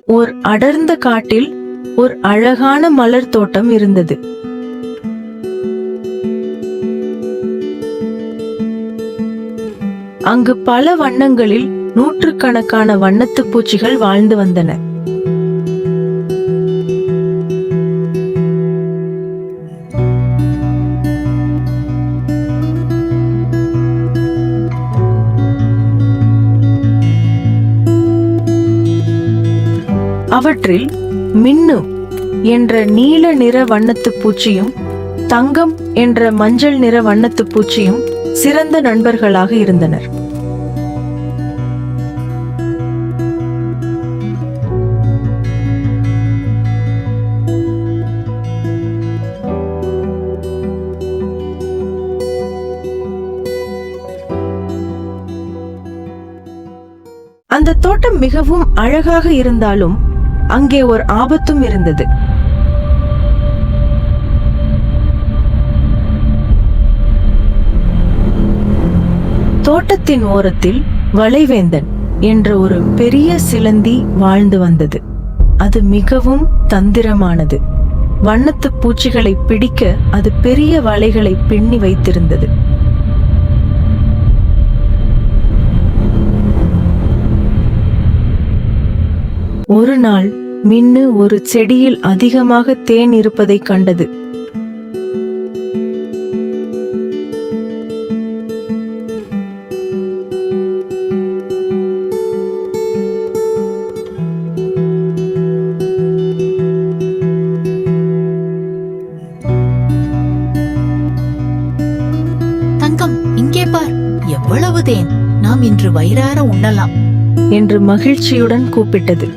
ஓர் அடர்ந்த காட்டில் ஒரு அழகான மலர் தோட்டம் இருந்தது. அங்கு பல வண்ணங்களில் நூற்றுக்கணக்கான வண்ணத்து பூச்சிகள் வாழ்ந்து வந்தன. அவற்றில் மின்னு என்ற நீல நிற வண்ணத்து பூச்சியும் தங்கம் என்ற மஞ்சள் நிற வண்ணத்து பூச்சியும் சிறந்த நண்பர்களாக இருந்தனர். அந்த தோட்டம் மிகவும் அழகாக இருந்தாலும் அங்கே ஒரு ஆபத்தும் இருந்தது. தோட்டத்தின் ஓரத்தில் வளைவேந்தன் என்ற ஒரு பெரிய சிலந்தி வாழ்ந்து வந்தது. அது மிகவும் தந்திரமானது. வண்ணத்து பூச்சிகளை பிடிக்க அது பெரிய வலைகளை பின்னி வைத்திருந்தது. ஒரு நாள் மின்னு ஒரு செடியில் அதிகமாக தேன் இருப்பதை கண்டது. தங்கம், இங்கே பார், எவ்வளவு தேன்! நாம் இன்று வயிறார உண்ணலாம் என்று மகிழ்ச்சியுடன் கூப்பிட்டது.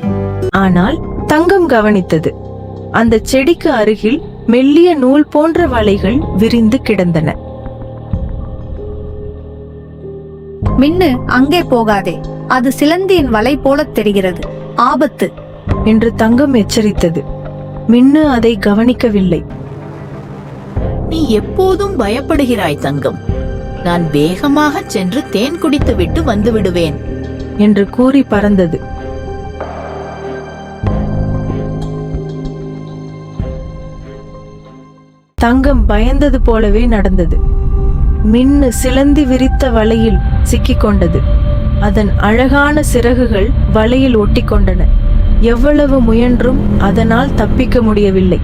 ஆனால் தங்கம் கவனித்தது. அந்த செடிக்கு அருகில் மெல்லிய நூல் போன்ற வலைகள் விரிந்து கிடந்தன. மின்னு, அங்கே போகாதே, அது சிலந்தியின் வலை போல தெரிகிறது, ஆபத்து என்று தங்கம் எச்சரித்தது. மின்னு அதை கவனிக்கவில்லை. நீ எப்போதும் பயப்படுகிறாய் தங்கம். நான் வேகமாக சென்று தேன் குடித்து விட்டு வந்து விடுவேன் என்று கூறி பறந்தது. தங்கம் பயந்தது போலவே நடந்தது. மின்னு சிலந்தி விரித்த வலையில் சிக்கிக்கொண்டது. அதன் அழகான சிறகுகள் வலையில் ஒட்டிக்கொண்டன. எவ்வளவு முயன்றும் அதனால் தப்பிக்க முடியவில்லை.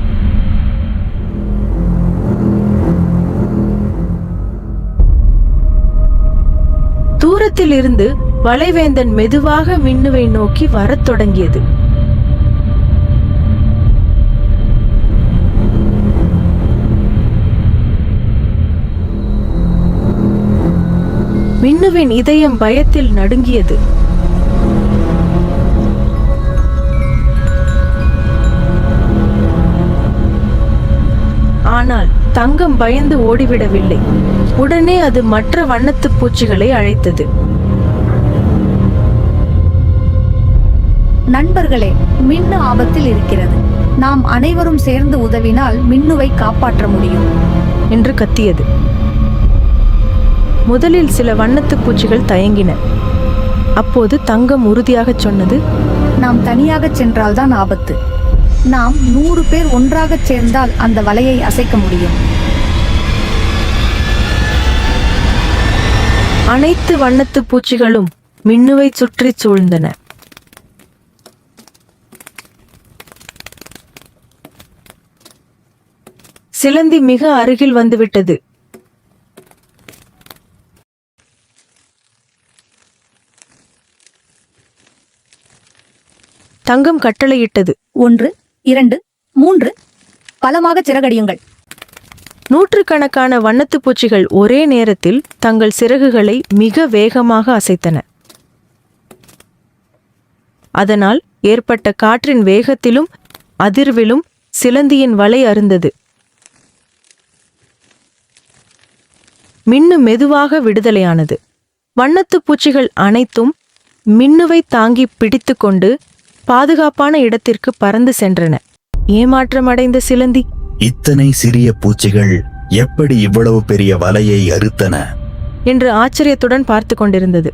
தூரத்தில் இருந்து வளைவேந்தன் மெதுவாக மின்னுவை நோக்கி வரத் தொடங்கியது. மின்னுவின் இதயம் பயத்தில் நடுங்கியது. ஆனால் தங்கம் பயந்து ஓடிவிடவில்லை. உடனே அது மற்ற வண்ணத்து பூச்சிகளை அழைத்தது. நண்பர்களே, மின்னு ஆபத்தில் இருக்கிறது. நாம் அனைவரும் சேர்ந்து உதவினால் மின்னுவை காப்பாற்ற முடியும் என்று கத்தியது. முதலில் சில வண்ணத்து பூச்சிகள் தயங்கின. அப்போது தங்கம் உறுதியாக சொன்னது, நாம் தனியாக சென்றால்தான் ஆபத்து. நாம் 100 பேர் ஒன்றாக சேர்ந்தால் அந்த வலையை அசைக்க முடியும். அனைத்து வண்ணத்து பூச்சிகளும் மின்னுவை சுற்றி சூழ்ந்தன. சிலந்தி மிக அருகில் வந்துவிட்டது. தங்கம் கட்டளையிட்டது, 1, 2, 3, பலமாக சிறகடியுங்கள். நூற்றுக்கணக்கான வண்ணத்து பூச்சிகள் ஒரே நேரத்தில் தங்கள் சிறகுகளை மிக வேகமாக அசைத்தன. அதனால் ஏற்பட்ட காற்றின் வேகத்திலும் அதிர்விலும் சிலந்தியின் வலை அறுந்தது. மின்னு மெதுவாக விடுதலையானது. வண்ணத்து பூச்சிகள் அனைத்தும் மின்னுவை தாங்கி பிடித்து கொண்டு பாதுகாப்பான இடத்திற்கு பறந்து சென்றன. ஏமாற்றமடைந்த சிலந்தி, இத்தனை சிறிய பூச்சிகள் எப்படி இவ்வளவு பெரிய வலையை அறுத்தன என்று ஆச்சரியத்துடன் பார்த்து கொண்டிருந்தது.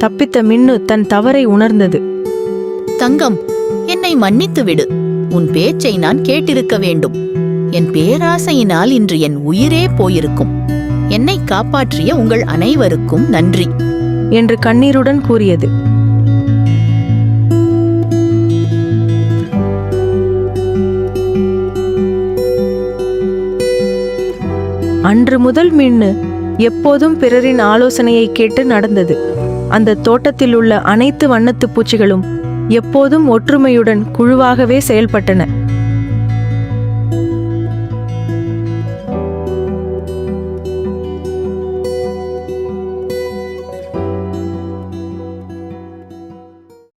தப்பித்த மின்னு தன் தவறை உணர்ந்தது. தங்கம், என்னை மன்னித்து விடு. உன் பேச்சை நான் கேட்டிருக்க வேண்டும். என் பேராசையினால் இன்று என் உயிரே போயிருக்கும். என்னை காப்பாற்றிய உங்கள் அனைவருக்கும் நன்றி என்று கண்ணீருடன் கூறியது. அன்று முதல் மின்னு எப்போதும் பிறரின் ஆலோசனையை கேட்டு நடந்தது. அந்த தோட்டத்தில் உள்ள அனைத்து வண்ணத்து பூச்சிகளும் எப்போதும் ஒற்றுமையுடன் குழுவாகவே செயல்பட்டன.